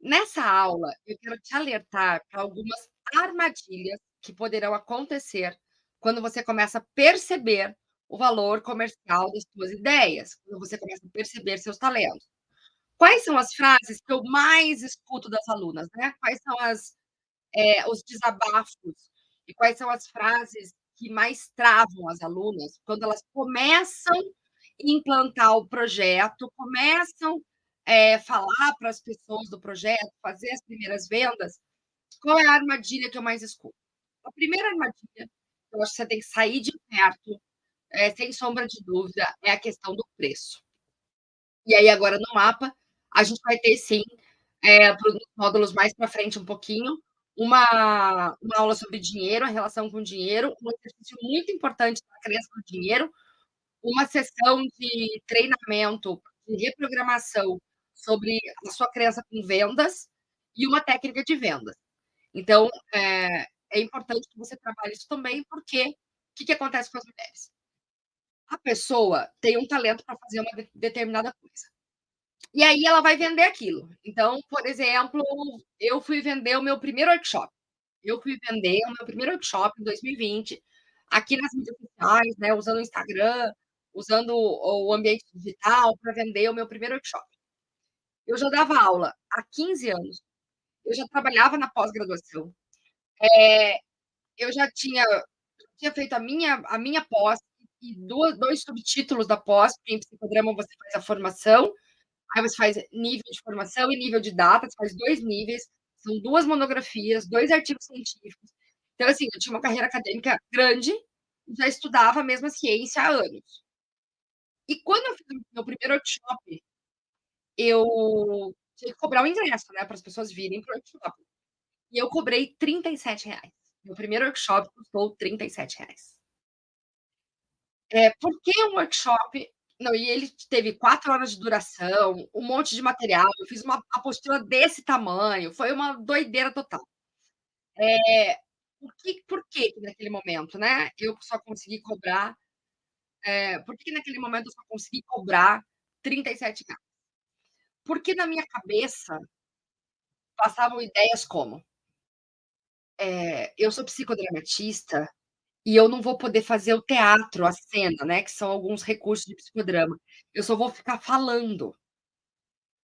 Nessa aula, eu quero te alertar para algumas armadilhas que poderão acontecer quando você começa a perceber o valor comercial das suas ideias, quando você começa a perceber seus talentos. Quais são as frases que eu mais escuto das alunas, né? Quais são os desabafos e quais são as frases que mais travam as alunas quando elas começam a implantar o projeto, começam falar para as pessoas do projeto, fazer as primeiras vendas. Qual é a armadilha que eu mais escuto? A primeira armadilha, eu acho que você tem que sair de perto, sem sombra de dúvida, é a questão do preço. E aí, agora no mapa, a gente vai ter sim, para os módulos mais para frente um pouquinho, uma aula sobre dinheiro, a relação com o dinheiro, um exercício muito importante para a criança do dinheiro, uma sessão de treinamento, de reprogramação sobre a sua crença com vendas e uma técnica de vendas. Então, é importante que você trabalhe isso também, porque o que acontece com as mulheres? A pessoa tem um talento para fazer uma determinada coisa. E aí ela vai vender aquilo. Então, por exemplo, eu fui vender o meu primeiro workshop. Eu fui vender o meu primeiro workshop em 2020, aqui nas mídias sociais, né, usando o Instagram, usando o ambiente digital para vender o meu primeiro workshop. Eu já dava aula há 15 anos, eu já trabalhava na pós-graduação, eu já tinha feito a minha pós e 2 subtítulos da pós, porque em psicodrama você faz a formação. Aí você faz nível de formação e nível de data, você faz 2 níveis, são 2 monografias, 2 artigos científicos. Então, assim, eu tinha uma carreira acadêmica grande e já estudava a mesma ciência há anos. E quando eu fiz o meu primeiro workshop, eu tinha que cobrar o ingresso, né, para as pessoas virem para o workshop. E eu cobrei R$ 37. Meu primeiro workshop custou R$ 37. Por que um workshop? Não, e ele teve 4 horas de duração, um monte de material, eu fiz uma apostila desse tamanho, foi uma doideira total. Eh, por que que naquele momento, né, eu só consegui cobrar, por que que naquele momento eu só consegui cobrar R$ 37? Porque na minha cabeça passavam ideias como, eu sou psicodramatista e eu não vou poder fazer o teatro, a cena, né, que são alguns recursos de psicodrama, eu só vou ficar falando.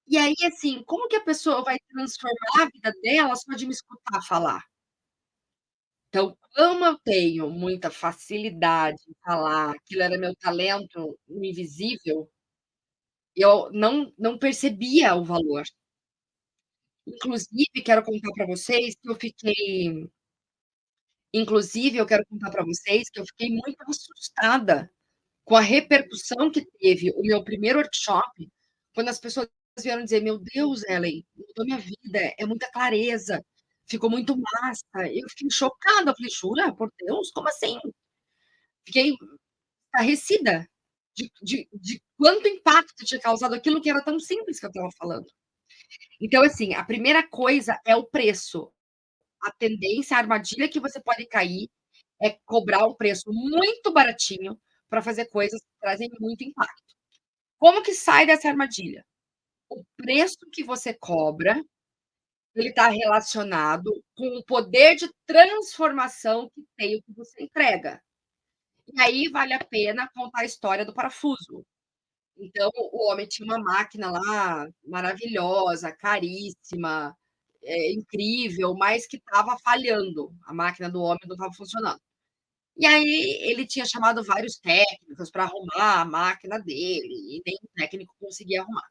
E aí, assim, como que a pessoa vai transformar a vida dela só de me escutar falar? Então, como eu tenho muita facilidade em falar, aquilo era meu talento no invisível, eu não percebia o valor. Inclusive, quero contar para vocês que eu fiquei inclusive, eu quero contar para vocês que eu fiquei muito assustada com a repercussão que teve o meu primeiro workshop, quando as pessoas vieram dizer: "Meu Deus, Ellen, mudou minha vida, é muita clareza, ficou muito massa". Eu fiquei chocada, eu falei: "Jura? Por Deus, como assim?". Fiquei estarrecida de quanto impacto tinha causado aquilo que era tão simples que eu estava falando. Então, assim, a primeira coisa é o preço. A tendência, a armadilha que você pode cair é cobrar um preço muito baratinho para fazer coisas que trazem muito impacto. Como que sai dessa armadilha? O preço que você cobra, ele está relacionado com o poder de transformação que tem o que você entrega. E aí vale a pena contar a história do parafuso. Então, o homem tinha uma máquina lá maravilhosa, caríssima, incrível, mas que estava falhando. A máquina do homem não estava funcionando. E aí ele tinha chamado vários técnicos para arrumar a máquina dele, e nenhum técnico conseguia arrumar.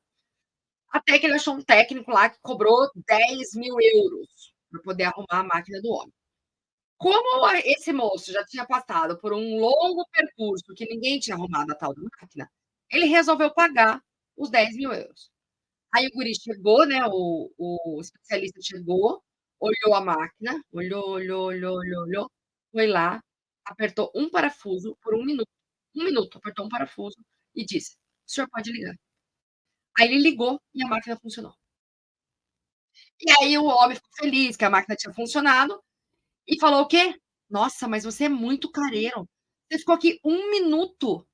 Até que ele achou um técnico lá que cobrou 10.000 euros para poder arrumar a máquina do homem. Como esse moço já tinha passado por um longo percurso que ninguém tinha arrumado a tal da máquina, ele resolveu pagar os 10.000 euros. Aí o guri chegou, né, o especialista chegou, olhou a máquina, olhou, olhou, olhou, olhou, olhou, foi lá, apertou um parafuso por 1 minuto, apertou um parafuso e disse: "O senhor pode ligar". Aí ele ligou e a máquina funcionou. E aí o homem ficou feliz que a máquina tinha funcionado e falou o quê? "Nossa, mas você é muito careiro. Você ficou aqui 1 minuto.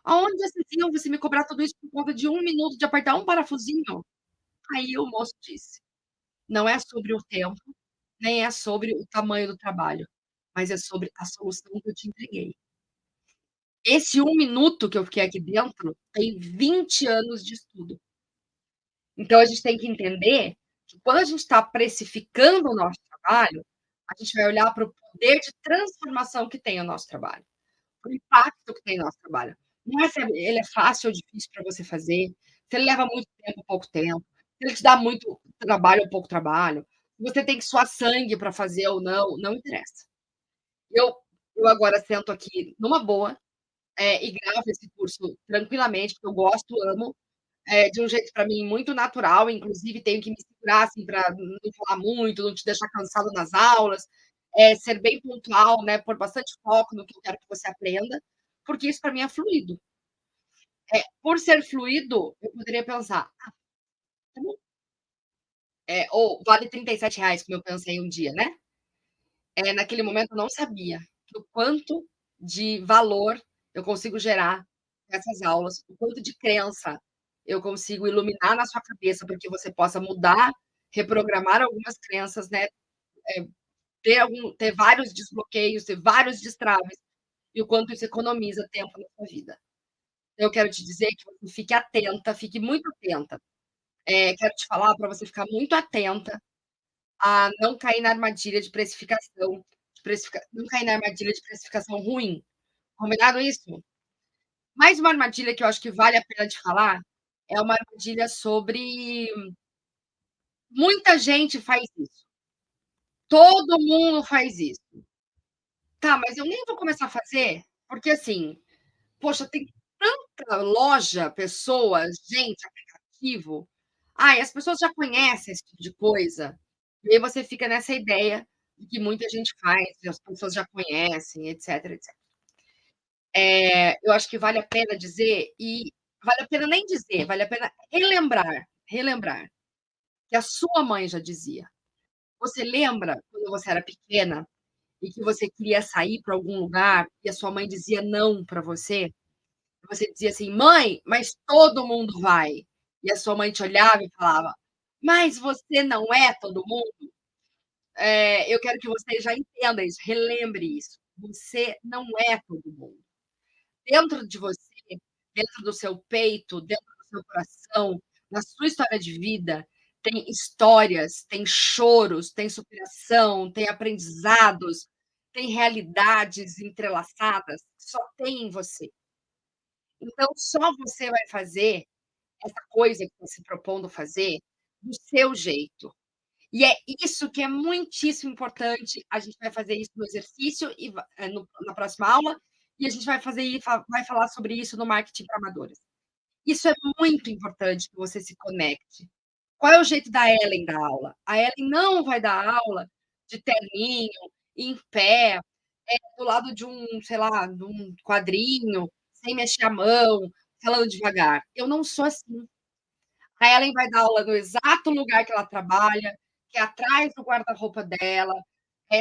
Aonde vocês iam você me cobrar tudo isso por conta de 1 minuto de apertar um parafusinho?". Aí o moço disse: Não é sobre o tempo, nem é sobre o tamanho do trabalho, mas é sobre a solução que eu te entreguei. Esse 1 minuto que eu fiquei aqui dentro tem 20 anos de estudo. Então a gente tem que entender que quando a gente está precificando o nosso trabalho, a gente vai olhar para o poder de transformação que tem o nosso trabalho, para o impacto que tem o nosso trabalho. Não é se ele é fácil ou difícil para você fazer, se ele leva muito tempo ou pouco tempo, se ele te dá muito trabalho ou pouco trabalho, se você tem que suar sangue para fazer ou não, não interessa. Eu eu agora sento aqui numa boa, e gravo esse curso tranquilamente, porque eu gosto, amo, de um jeito para mim muito natural, inclusive tenho que me segurar, assim, para não falar muito, não te deixar cansado nas aulas, ser bem pontual, né, pôr bastante foco no que eu quero que você aprenda, porque isso para mim é fluido. Por ser fluido, eu poderia pensar: "Ah, tá bom", ou vale R$ 37, como eu pensei um dia, né. Naquele momento eu não sabia o quanto de valor eu consigo gerar nessas aulas, o quanto de crença eu consigo iluminar na sua cabeça para que você possa mudar, reprogramar algumas crenças, né, ter vários desbloqueios, ter vários destraves, e o quanto isso economiza tempo na sua vida. Eu quero te dizer que você fique atenta, fique muito atenta. Quero te falar para você ficar muito atenta a não cair na armadilha de precificação, não cair na armadilha de precificação ruim. Combinado isso? Mais uma armadilha que eu acho que vale a pena te falar, é uma armadilha sobre muita gente faz isso, todo mundo faz isso. Tá, mas eu nem vou começar a fazer, porque assim, poxa, tem tanta loja, pessoas, gente, aplicativo. Ai, as pessoas já conhecem esse tipo de coisa, e aí você fica nessa ideia de que muita gente faz, que as pessoas já conhecem, etcétera, etcétera. Eu acho que vale a pena dizer e vale a pena nem dizer, vale a pena relembrar, que a sua mãe já dizia. Você lembra quando você era pequena e que você queria sair para algum lugar e a sua mãe dizia não para você? Você dizia assim: "Mãe, mas todo mundo vai". E a sua mãe te olhava e falava: "Mas você não é todo mundo?". Eu quero que você já entenda isso, relembre isso. Você não é todo mundo. Dentro de você, dentro do seu peito, dentro do seu coração, na sua história de vida, tem histórias, tem choros, tem superação, tem aprendizados, tem realidades entrelaçadas, só tem em você. Então só você vai fazer essa coisa que está se propondo fazer do seu jeito. E é isso que é muitíssimo importante, a gente vai fazer isso no exercício e no na próxima aula, e a gente vai fazer vai falar sobre isso no marketing para amadores. Isso é muito importante que você se conecte. Qual é o jeito da Ellen dar aula? A Ellen não vai dar aula de terninho, em pé, do lado de um, sei lá, de um quadrinho, sem mexer a mão, falando devagar. Eu não sou assim. A Ellen vai dar aula no exato lugar que ela trabalha, que é atrás do guarda-roupa dela,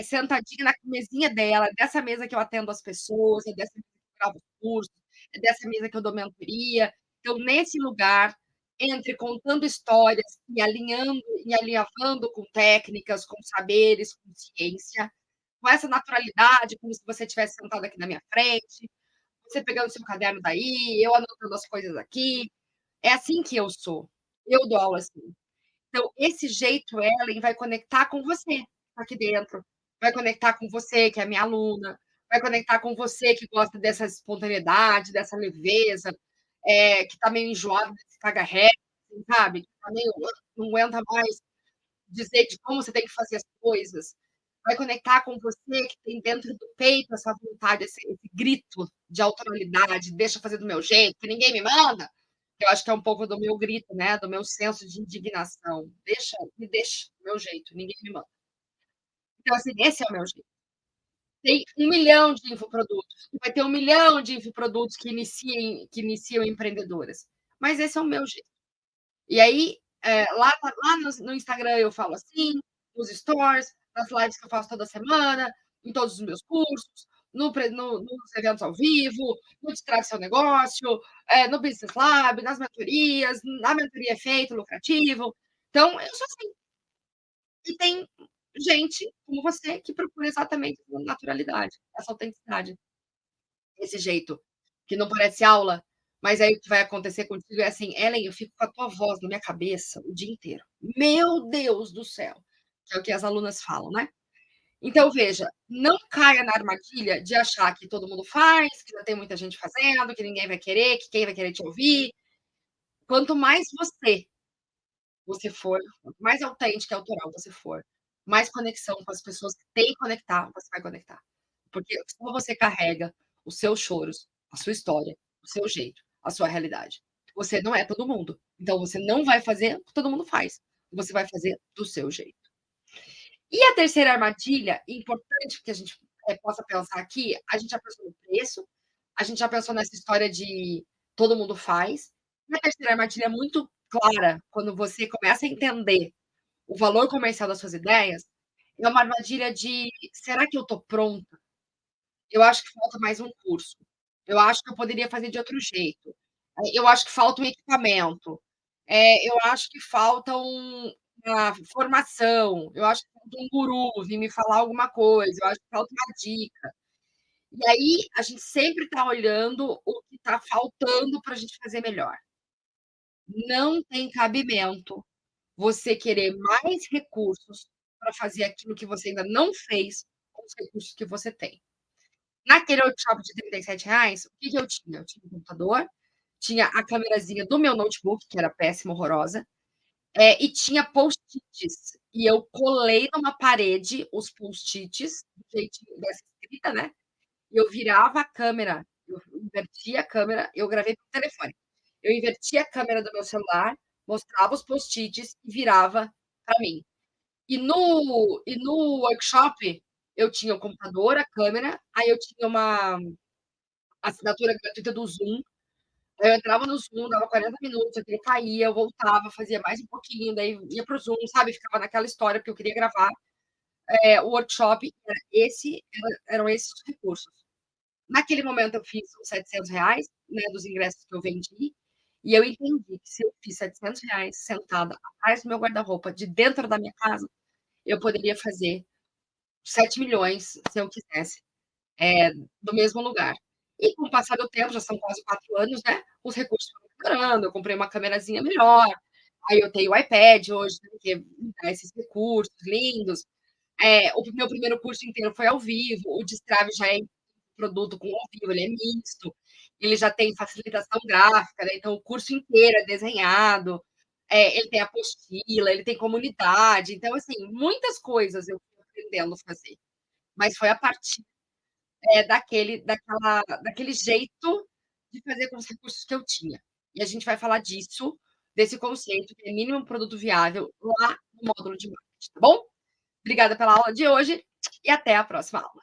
sentadinha na mesinha dela, dessa mesa que eu atendo as pessoas, é dessa mesa que eu gravo curso, é dessa mesa que eu dou mentoria. Então, nesse lugar, entre contando histórias e alinhavando com técnicas, com saberes, com ciência, com essa naturalidade, como se você estivesse sentado aqui na minha frente, você pegando seu caderno daí, eu anotando as coisas aqui. É assim que eu sou. Eu dou aula assim. Então, esse jeito Ellen vai conectar com você, aqui dentro, vai conectar com você, que é minha aluna, vai conectar com você que gosta dessa espontaneidade, dessa leveza, que tá meio enjoado desse caga-regra, assim, sabe, que tá meio não aguenta mais dizer de como você tem que fazer as coisas. Vai conectar com você que tem dentro do peito essa vontade, esse grito de autoridade, "deixa eu fazer do meu jeito, que ninguém me manda". Eu acho que é um pouco do meu grito, né, do meu senso de indignação. Me deixa do meu jeito, ninguém me manda. Então, assim, esse é o meu jeito. Tem 1 milhão de infoprodutos, vai ter 1 milhão de infoprodutos que iniciam empreendedoras, mas esse é o meu jeito. E aí, lá no Instagram eu falo assim, nos stories, nas lives que eu faço toda semana, em todos os meus cursos, nos eventos ao vivo, no Destrave Seu Negócio, no Business Lab, nas mentorias, na mentoria Efeito Lucrativo. Então, eu sou assim. E tem gente como você que procura exatamente essa naturalidade, essa autenticidade, esse jeito que não parece aula, mas aí o que vai acontecer contigo é assim: "Ellen, eu fico com a tua voz na minha cabeça o dia inteiro". Meu Deus do céu! Que é o que as alunas falam, né. Então veja, não caia na armadilha de achar que todo mundo faz, que já tem muita gente fazendo, que ninguém vai querer, que quem vai querer te ouvir. Quanto mais você for, quanto mais autêntica e autoral você for, mais conexão com as pessoas que têm que conectar, você vai conectar. Porque só você carrega os seus choros, a sua história, o seu jeito, a sua realidade. Você não é todo mundo, então você não vai fazer o que todo mundo faz, você vai fazer do seu jeito. E a terceira armadilha, importante que a gente, possa pensar aqui, a gente já pensou no preço, a gente já pensou nessa história de todo mundo faz, e a terceira armadilha é muito clara, quando você começa a entender o valor comercial das suas ideias, é uma armadilha de: "Será que eu estou pronta? Eu acho que falta mais um curso. Eu acho que eu poderia fazer de outro jeito. Eu acho que falta um equipamento. Eu acho que falta uma formação. Eu acho que falta um guru vir me falar alguma coisa. Eu acho que falta uma dica". E aí, a gente sempre está olhando o que está faltando para a gente fazer melhor. Não tem cabimento você querer mais recursos para fazer aquilo que você ainda não fez com os recursos que você tem. Naquele workshop de R$ 37, o que que eu tinha? Eu tinha um computador, tinha a câmerazinha do meu notebook, que era péssima, horrorosa, e tinha post-its. E eu colei numa parede os post-its, do jeitinho dessa escrita, né, e eu virava a câmera, eu invertia a câmera, eu gravei pelo telefone. Eu invertia a câmera do meu celular, mostrava os post-its e virava para mim. E no workshop, eu tinha o computador, a câmera, aí eu tinha uma assinatura gratuita do Zoom, aí eu entrava no Zoom, dava 40 minutos, aquilo caía, eu voltava, fazia mais um pouquinho, daí ia para o Zoom, sabe, ficava naquela história, porque eu queria gravar, o workshop, eram esses os recursos. Naquele momento eu fiz os R$ 700, né, dos ingressos que eu vendi, e eu entendi que se eu fiz R$ 700 sentada atrás do meu guarda-roupa, de dentro da minha casa, eu poderia fazer 7 milhões se eu quisesse, do mesmo lugar. E com o passar do tempo, já são quase 4 anos, né, os recursos foram melhorando, eu comprei uma câmerazinha melhor, aí eu tenho o iPad hoje, né, que me dá esses recursos lindos. O meu primeiro curso inteiro foi ao vivo, o Destrave já é produto com ao vivo, ele é misto, ele já tem facilitação gráfica, né, então o curso inteiro é desenhado, ele tem apostila, ele tem comunidade, então, assim, muitas coisas eu fui aprendendo a fazer, mas foi a partir, daquele jeito de fazer com os recursos que eu tinha. E a gente vai falar disso, desse conceito que é mínimo produto viável, lá no módulo de marketing, tá bom? Obrigada pela aula de hoje e até a próxima aula.